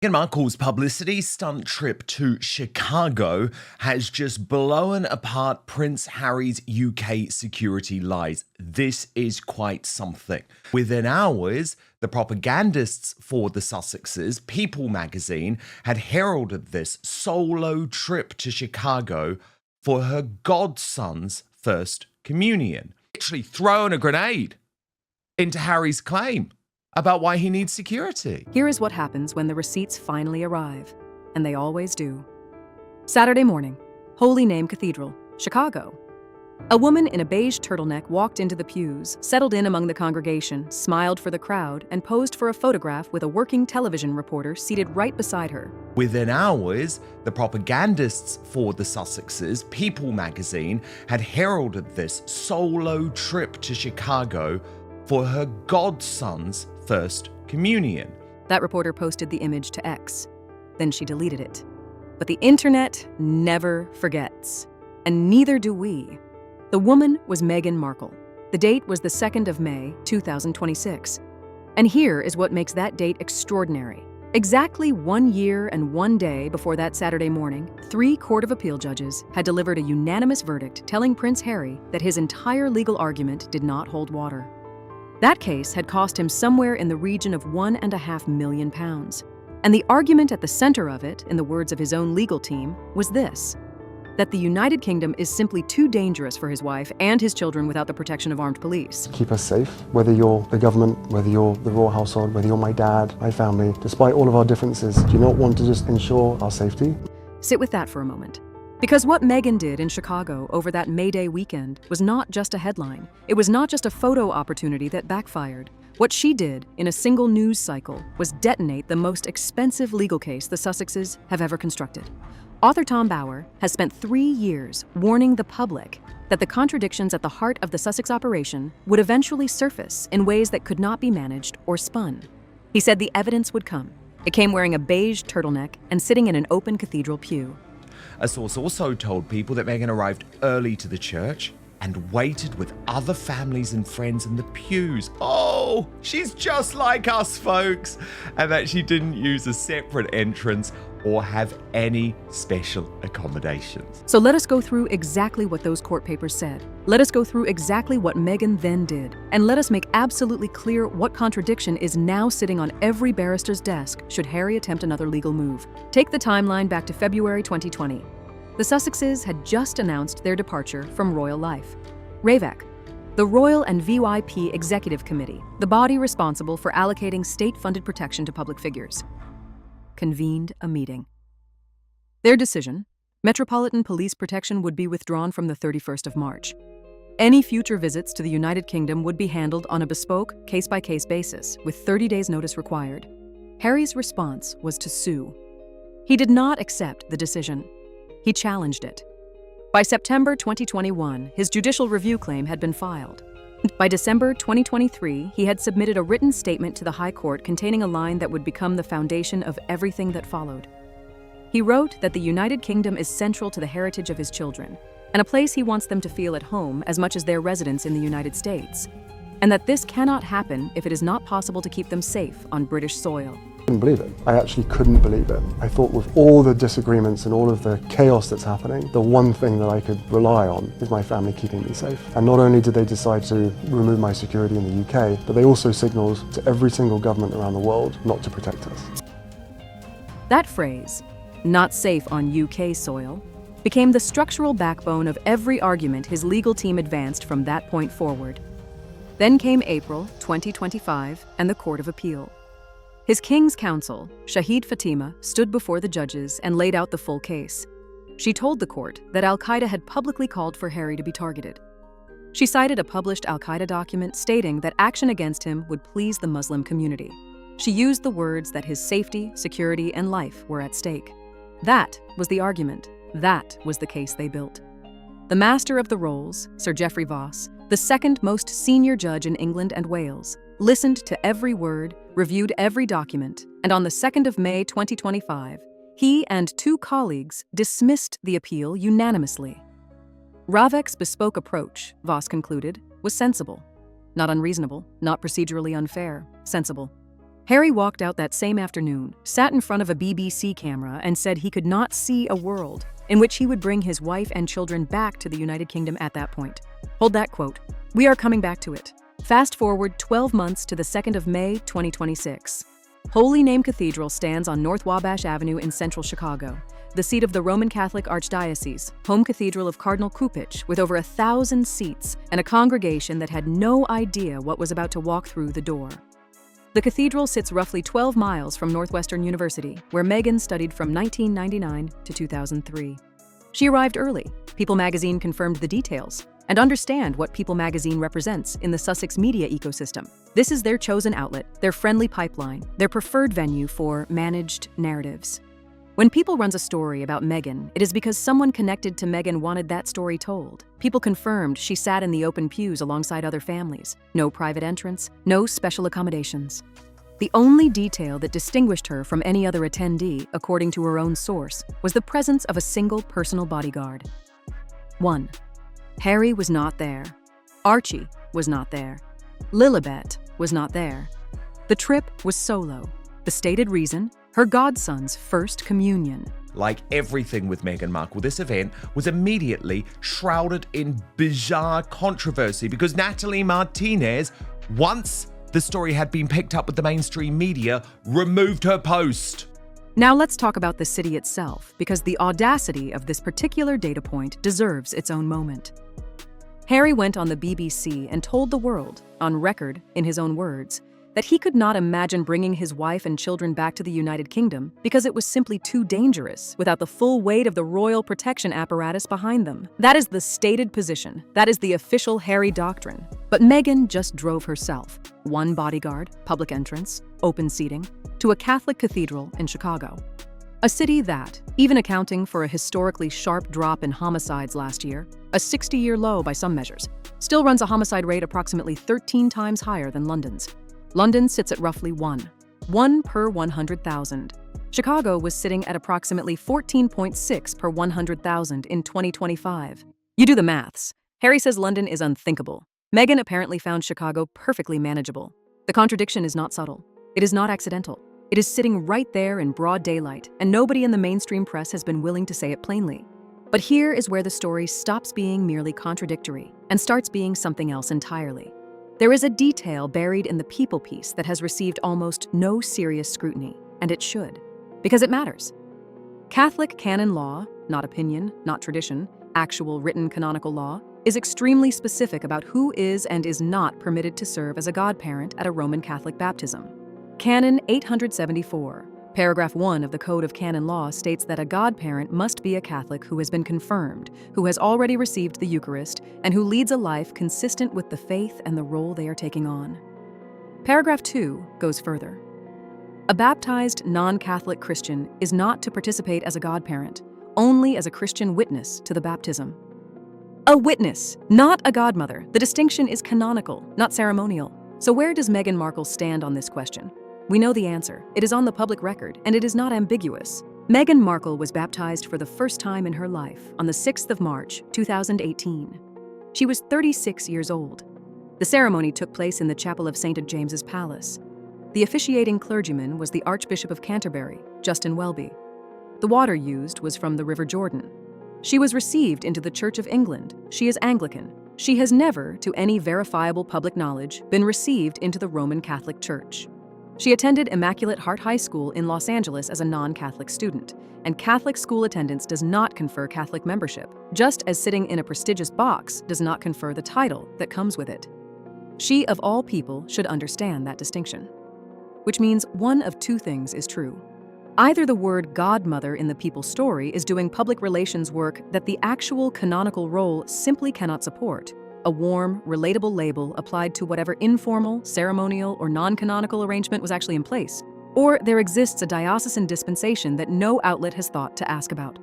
Meghan Markle's publicity stunt trip to Chicago has just blown apart Prince Harry's UK security lies. This is quite something. Within hours, the propagandists for the Sussexes, People magazine, had heralded this solo trip to Chicago for her godson's first communion. Literally thrown a grenade into Harry's claim about why he needs security. Here is what happens when the receipts finally arrive, and they always do. Saturday morning, Holy Name Cathedral, Chicago. A woman in a beige turtleneck walked into the pews, settled in among the congregation, smiled for the crowd, and posed for a photograph with a working television reporter seated right beside her. Within hours, the propagandists for the Sussexes, People magazine, had heralded this solo trip to Chicago for her godson's first communion. That reporter posted the image to X. Then she deleted it. But the internet never forgets. And neither do we. The woman was Meghan Markle. The date was the 2nd of May, 2026. And here is what makes that date extraordinary. Exactly 1 year and 1 day before that Saturday morning, 3 Court of Appeal judges had delivered a unanimous verdict telling Prince Harry that his entire legal argument did not hold water. That case had cost him somewhere in the region of £1.5 million. And the argument at the center of it, in the words of his own legal team, was this: that the United Kingdom is simply too dangerous for his wife and his children without the protection of armed police. Keep us safe, whether you're the government, whether you're the royal household, whether you're my dad, my family. Despite all of our differences, do you not want to just ensure our safety? Sit with that for a moment. Because what Meghan did in Chicago over that May Day weekend was not just a headline. It was not just a photo opportunity that backfired. What she did in a single news cycle was detonate the most expensive legal case the Sussexes have ever constructed. Author Tom Bauer has spent 3 years warning the public that the contradictions at the heart of the Sussex operation would eventually surface in ways that could not be managed or spun. He said the evidence would come. It came wearing a beige turtleneck and sitting in an open cathedral pew. A source also told people that Meghan arrived early to the church and waited with other families and friends in the pews. Oh, she's just like us, folks. And that she didn't use a separate entrance or have any special accommodations. So let us go through exactly what those court papers said. Let us go through exactly what Meghan then did. And let us make absolutely clear what contradiction is now sitting on every barrister's desk should Harry attempt another legal move. Take the timeline back to February 2020. The Sussexes had just announced their departure from royal life. RAVEC, the Royal and VYP Executive Committee, the body responsible for allocating state-funded protection to public figures, convened a meeting. Their decision: Metropolitan Police protection would be withdrawn from the 31st of March. Any future visits to the United Kingdom would be handled on a bespoke, case-by-case basis, with 30 days' notice required. Harry's response was to sue. He did not accept the decision. He challenged it. By September 2021, his judicial review claim had been filed. By December 2023, he had submitted a written statement to the High Court containing a line that would become the foundation of everything that followed. He wrote that the United Kingdom is central to the heritage of his children, and a place he wants them to feel at home as much as their residence in the United States, and that this cannot happen if it is not possible to keep them safe on British soil. I couldn't believe it. I actually couldn't believe it. I thought with all the disagreements and all of the chaos that's happening, the one thing that I could rely on is my family keeping me safe. And not only did they decide to remove my security in the UK, but they also signalled to every single government around the world not to protect us. That phrase, "not safe on UK soil," became the structural backbone of every argument his legal team advanced from that point forward. Then came April 2025 and the Court of Appeal. His King's Counsel, Shahid Fatima, stood before the judges and laid out the full case. She told the court that Al-Qaeda had publicly called for Harry to be targeted. She cited a published Al-Qaeda document stating that action against him would please the Muslim community. She used the words that his safety, security, and life were at stake. That was the argument. That was the case they built. The master of the rolls, Sir Geoffrey Voss, the second most senior judge in England and Wales, listened to every word, reviewed every document, and on the 2nd of May 2025, he and 2 colleagues dismissed the appeal unanimously. RAVEC's bespoke approach, Voss concluded, was sensible. Not unreasonable, not procedurally unfair, sensible. Harry walked out that same afternoon, sat in front of a BBC camera, and said he could not see a world in which he would bring his wife and children back to the United Kingdom at that point. Hold that quote. We are coming back to it. Fast forward 12 months to the 2nd of May, 2026. Holy Name Cathedral stands on North Wabash Avenue in central Chicago, the seat of the Roman Catholic Archdiocese, home cathedral of Cardinal Cupich, with over 1,000 seats and a congregation that had no idea what was about to walk through the door. The cathedral sits roughly 12 miles from Northwestern University, where Meghan studied from 1999 to 2003. She arrived early. People magazine confirmed the details, and understand what People magazine represents in the Sussex media ecosystem. This is their chosen outlet, their friendly pipeline, their preferred venue for managed narratives. When People runs a story about Meghan, it is because someone connected to Meghan wanted that story told. People confirmed she sat in the open pews alongside other families. No private entrance, no special accommodations. The only detail that distinguished her from any other attendee, according to her own source, was the presence of a single personal bodyguard. 1. Harry was not there. Archie was not there. Lilibet was not there. The trip was solo. The stated reason? Her godson's first communion. Like everything with Meghan Markle, this event was immediately shrouded in bizarre controversy because Natalie Martinez, once the story had been picked up with the mainstream media, removed her post. Now let's talk about the city itself, because the audacity of this particular data point deserves its own moment. Harry went on the BBC and told the world, on record in his own words, that he could not imagine bringing his wife and children back to the United Kingdom because it was simply too dangerous without the full weight of the royal protection apparatus behind them. That is the stated position. That is the official Harry doctrine. But Meghan just drove herself. 1 bodyguard, public entrance, open seating, to a Catholic cathedral in Chicago. A city that, even accounting for a historically sharp drop in homicides last year, a 60-year low by some measures, still runs a homicide rate approximately 13 times higher than London's. London sits at roughly 1 per 100,000. Chicago was sitting at approximately 14.6 per 100,000 in 2025. You do the maths. Harry says London is unthinkable. Meghan apparently found Chicago perfectly manageable. The contradiction is not subtle. It is not accidental. It is sitting right there in broad daylight, and nobody in the mainstream press has been willing to say it plainly. But here is where the story stops being merely contradictory and starts being something else entirely. There is a detail buried in the People piece that has received almost no serious scrutiny, and it should, because it matters. Catholic canon law, not opinion, not tradition, actual written canonical law, is extremely specific about who is and is not permitted to serve as a godparent at a Roman Catholic baptism. Canon 874, paragraph 1 of the Code of Canon Law states that a godparent must be a Catholic who has been confirmed, who has already received the Eucharist, and who leads a life consistent with the faith and the role they are taking on. Paragraph 2 goes further. A baptized non-Catholic Christian is not to participate as a godparent, only as a Christian witness to the baptism. A witness, not a godmother. The distinction is canonical, not ceremonial. So where does Meghan Markle stand on this question? We know the answer. It is on the public record, and it is not ambiguous. Meghan Markle was baptized for the first time in her life on the 6th of March, 2018. She was 36 years old. The ceremony took place in the chapel of St. James's Palace. The officiating clergyman was the Archbishop of Canterbury, Justin Welby. The water used was from the River Jordan. She was received into the Church of England. She is Anglican. She has never, to any verifiable public knowledge, been received into the Roman Catholic Church. She attended Immaculate Heart High School in Los Angeles as a non-Catholic student, and Catholic school attendance does not confer Catholic membership, just as sitting in a prestigious box does not confer the title that comes with it. She, of all people, should understand that distinction. Which means one of two things is true. Either the word godmother in the People story is doing public relations work that the actual canonical role simply cannot support, a warm, relatable label applied to whatever informal, ceremonial, or non-canonical arrangement was actually in place, or there exists a diocesan dispensation that no outlet has thought to ask about.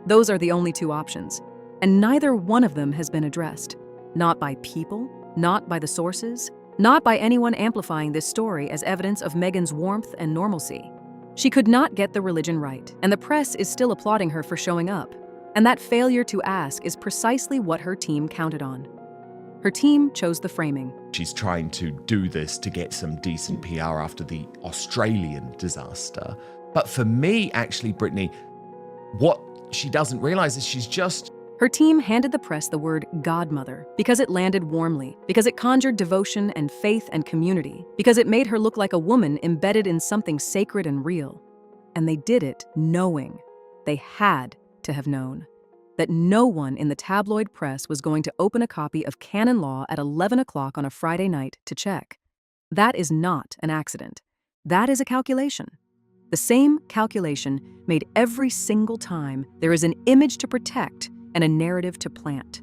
Those are the only two options, and neither one of them has been addressed. Not by People, not by the sources, not by anyone amplifying this story as evidence of Meghan's warmth and normalcy. She could not get the religion right, and the press is still applauding her for showing up. And that failure to ask is precisely what her team counted on. Her team chose the framing. She's trying to do this to get some decent PR after the Australian disaster. But for me, actually, Brittany, what she doesn't realize is she's just... Her team handed the press the word godmother because it landed warmly, because it conjured devotion and faith and community, because it made her look like a woman embedded in something sacred and real. And they did it knowing, they had to have known, that no one in the tabloid press was going to open a copy of canon law at 11 o'clock on a Friday night to check. That is not an accident. That is a calculation. The same calculation made every single time there is an image to protect and a narrative to plant.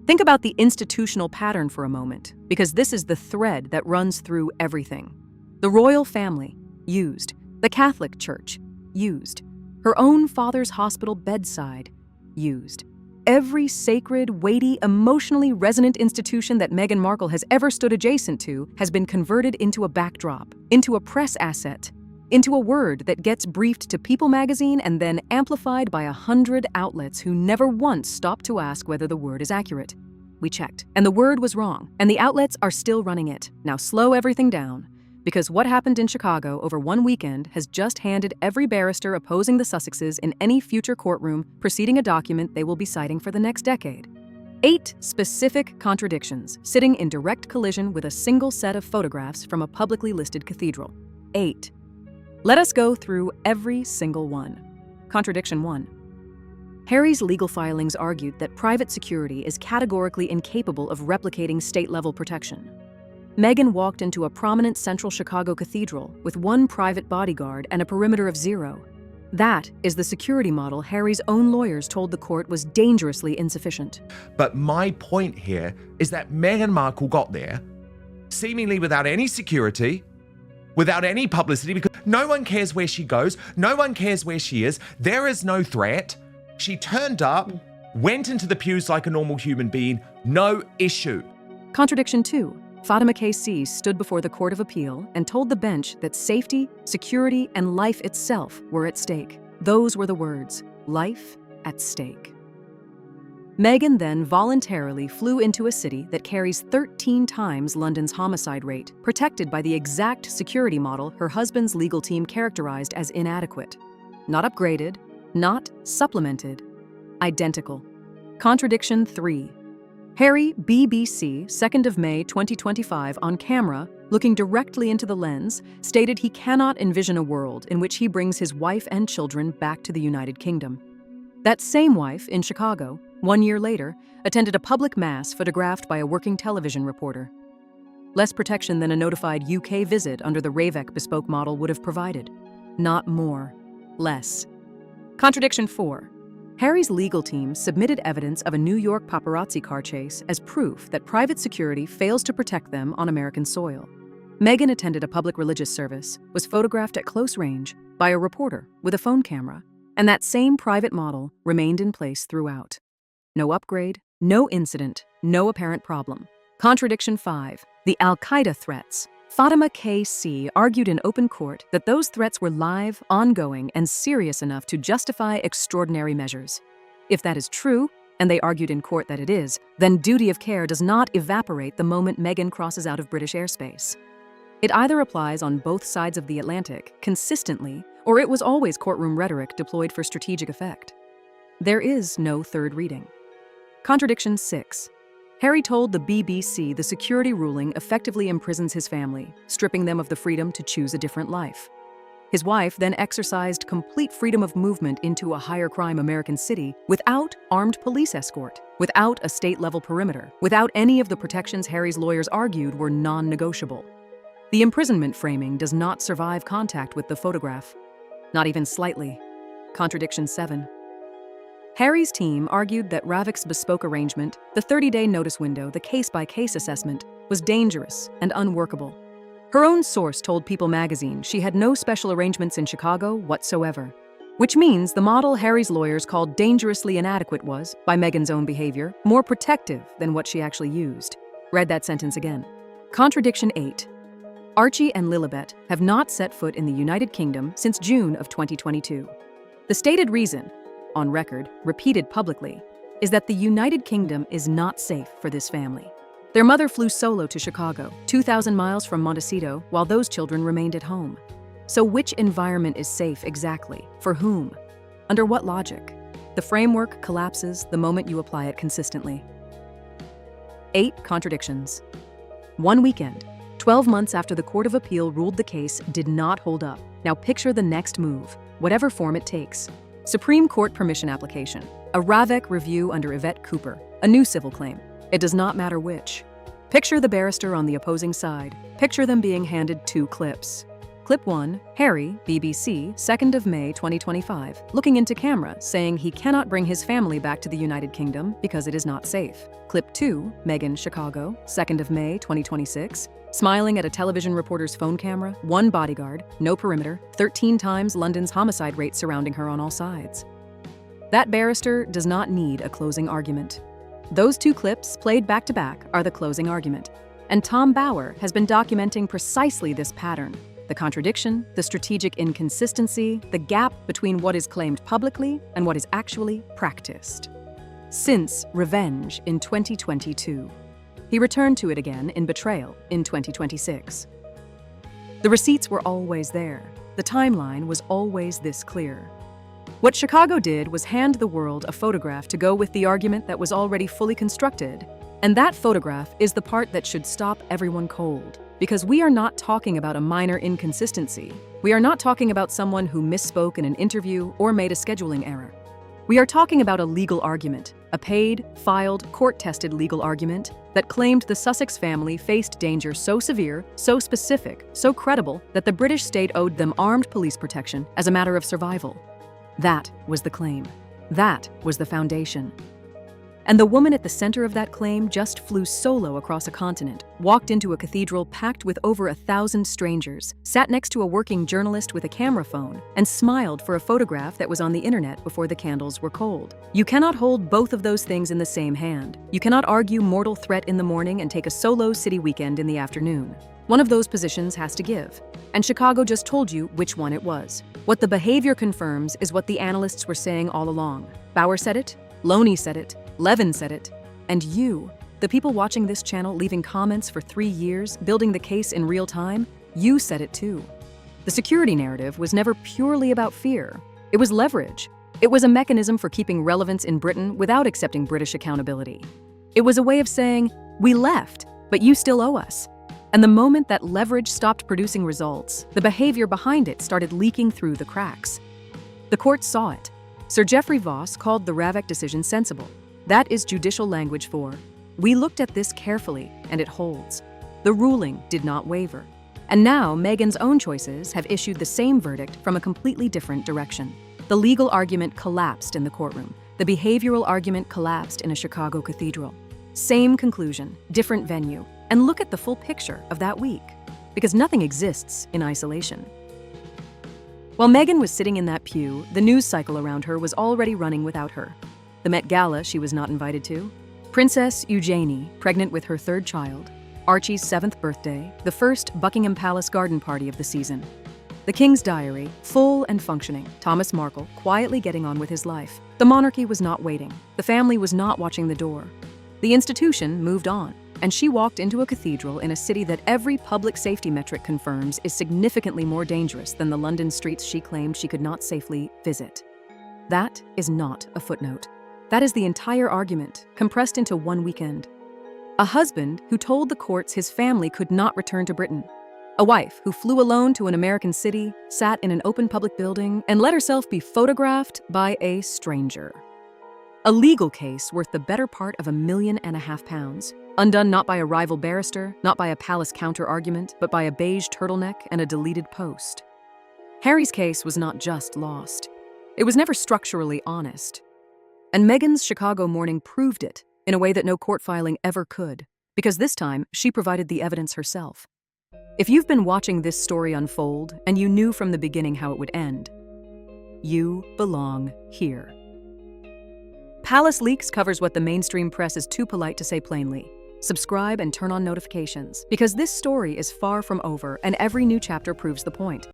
Think about the institutional pattern for a moment, because this is the thread that runs through everything. The royal family, used. The Catholic Church, used. Her own father's hospital bedside, used. Every sacred, weighty, emotionally resonant institution that Meghan Markle has ever stood adjacent to has been converted into a backdrop, into a press asset, into a word that gets briefed to People magazine and then amplified by 100 outlets who never once stopped to ask whether the word is accurate. We checked, and the word was wrong, and the outlets are still running it. Now slow everything down, because what happened in Chicago over one weekend has just handed every barrister opposing the Sussexes in any future courtroom preceding a document they will be citing for the next decade. 8 specific contradictions sitting in direct collision with a single set of photographs from a publicly listed cathedral. 8. Let us go through every single one. Contradiction 1. Harry's legal filings argued that private security is categorically incapable of replicating state-level protection. Meghan walked into a prominent central Chicago cathedral with one private bodyguard and a perimeter of 0. That is the security model Harry's own lawyers told the court was dangerously insufficient. But my point here is that Meghan Markle got there, seemingly without any security, without any publicity, because no one cares where she goes, no one cares where she is, there is no threat. She turned up, went into the pews like a normal human being, no issue. Contradiction 2. Fatima KC stood before the Court of Appeal and told the bench that safety, security, and life itself were at stake. Those were the words, life at stake. Meghan then voluntarily flew into a city that carries 13 times London's homicide rate, protected by the exact security model her husband's legal team characterized as inadequate. Not upgraded, not supplemented, identical. Contradiction 3. Harry, BBC, 2nd of May 2025, on camera, looking directly into the lens, stated he cannot envision a world in which he brings his wife and children back to the United Kingdom. That same wife, in Chicago, 1 year later, attended a public mass photographed by a working television reporter. Less protection than a notified UK visit under the Ravek bespoke model would have provided. Not more, less. Contradiction 4. Harry's legal team submitted evidence of a New York paparazzi car chase as proof that private security fails to protect them on American soil. Meghan attended a public religious service, was photographed at close range by a reporter with a phone camera, and that same private model remained in place throughout. No upgrade, no incident, no apparent problem. Contradiction 5. The Al-Qaeda threats. Fatima KC argued in open court that those threats were live, ongoing, and serious enough to justify extraordinary measures. If that is true, and they argued in court that it is, then duty of care does not evaporate the moment Meghan crosses out of British airspace. It either applies on both sides of the Atlantic, consistently, or it was always courtroom rhetoric deployed for strategic effect. There is no third reading. Contradiction 6. Harry told the BBC the security ruling effectively imprisons his family, stripping them of the freedom to choose a different life. His wife then exercised complete freedom of movement into a higher crime American city without armed police escort, without a state-level perimeter, without any of the protections Harry's lawyers argued were non-negotiable. The imprisonment framing does not survive contact with the photograph, not even slightly. Contradiction 7. Harry's team argued that Ravek's bespoke arrangement, the 30-day notice window, the case-by-case assessment, was dangerous and unworkable. Her own source told People magazine she had no special arrangements in Chicago whatsoever, which means the model Harry's lawyers called dangerously inadequate was, by Meghan's own behavior, more protective than what she actually used. Read that sentence again. Contradiction 8. Archie and Lilibet have not set foot in the United Kingdom since June of 2022. The stated reason, on record, repeated publicly, is that the United Kingdom is not safe for this family. Their mother flew solo to Chicago, 2,000 miles from Montecito, while those children remained at home. So which environment is safe exactly? For whom? Under what logic? The framework collapses the moment you apply it consistently. 8 contradictions. One weekend, 12 months after the Court of Appeal ruled the case did not hold up. Now picture the next move, whatever form it takes. Supreme Court permission application, a RAVEC review under Yvette Cooper, a new civil claim. It does not matter which. Picture the barrister on the opposing side. Picture them being handed 2 clips. Clip 1, Harry, BBC, 2nd of May 2025, looking into camera, saying he cannot bring his family back to the United Kingdom because it is not safe. Clip 2, Meghan, Chicago, 2nd of May 2026, smiling at a television reporter's phone camera, 1 bodyguard, no perimeter, 13 times London's homicide rate surrounding her on all sides. That barrister does not need a closing argument. Those 2 clips, played back to back, are the closing argument. And Tom Bauer has been documenting precisely this pattern. The contradiction, the strategic inconsistency, the gap between what is claimed publicly and what is actually practiced. Since Revenge in 2022. He returned to it again in Betrayal in 2026. The receipts were always there. The timeline was always this clear. What Chicago did was hand the world a photograph to go with the argument that was already fully constructed. And that photograph is the part that should stop everyone cold. Because we are not talking about a minor inconsistency. We are not talking about someone who misspoke in an interview or made a scheduling error. We are talking about a legal argument, a paid, filed, court-tested legal argument that claimed the Sussex family faced danger so severe, so specific, so credible that the British state owed them armed police protection as a matter of survival. That was the claim. That was the foundation. And the woman at the center of that claim just flew solo across a continent, walked into a cathedral packed with over 1,000 strangers, sat next to a working journalist with a camera phone, and smiled for a photograph that was on the internet before the candles were cold. You cannot hold both of those things in the same hand. You cannot argue mortal threat in the morning and take a solo city weekend in the afternoon. One of those positions has to give. And Chicago just told you which one it was. What the behavior confirms is what the analysts were saying all along. Bauer said it, Loney said it, Levin said it, and you, the people watching this channel leaving comments for 3 years, building the case in real time, you said it too. The security narrative was never purely about fear. It was leverage. It was a mechanism for keeping relevance in Britain without accepting British accountability. It was a way of saying, we left, but you still owe us. And the moment that leverage stopped producing results, the behavior behind it started leaking through the cracks. The court saw it. Sir Geoffrey Voss called the RAVEC decision sensible. That is judicial language for, we looked at this carefully and it holds. The ruling did not waver. And now Meghan's own choices have issued the same verdict from a completely different direction. The legal argument collapsed in the courtroom. The behavioral argument collapsed in a Chicago cathedral. Same conclusion, different venue. And look at the full picture of that week. Because nothing exists in isolation. While Meghan was sitting in that pew, the news cycle around her was already running without her. The Met Gala she was not invited to, Princess Eugenie, pregnant with her 3rd child, Archie's 7th birthday, the first Buckingham Palace garden party of the season. The King's Diary, full and functioning, Thomas Markle quietly getting on with his life. The monarchy was not waiting. The family was not watching the door. The institution moved on, and she walked into a cathedral in a city that every public safety metric confirms is significantly more dangerous than the London streets she claimed she could not safely visit. That is not a footnote. That is the entire argument, compressed into one weekend. A husband who told the courts his family could not return to Britain. A wife who flew alone to an American city, sat in an open public building, and let herself be photographed by a stranger. A legal case worth the better part of £1.5 million, undone not by a rival barrister, not by a palace counter-argument, but by a beige turtleneck and a deleted post. Harry's case was not just lost. It was never structurally honest. And Meghan's Chicago morning proved it in a way that no court filing ever could, because this time she provided the evidence herself. If you've been watching this story unfold and you knew from the beginning how it would end, you belong here. Palace Leaks covers what the mainstream press is too polite to say plainly. Subscribe and turn on notifications, because this story is far from over and every new chapter proves the point.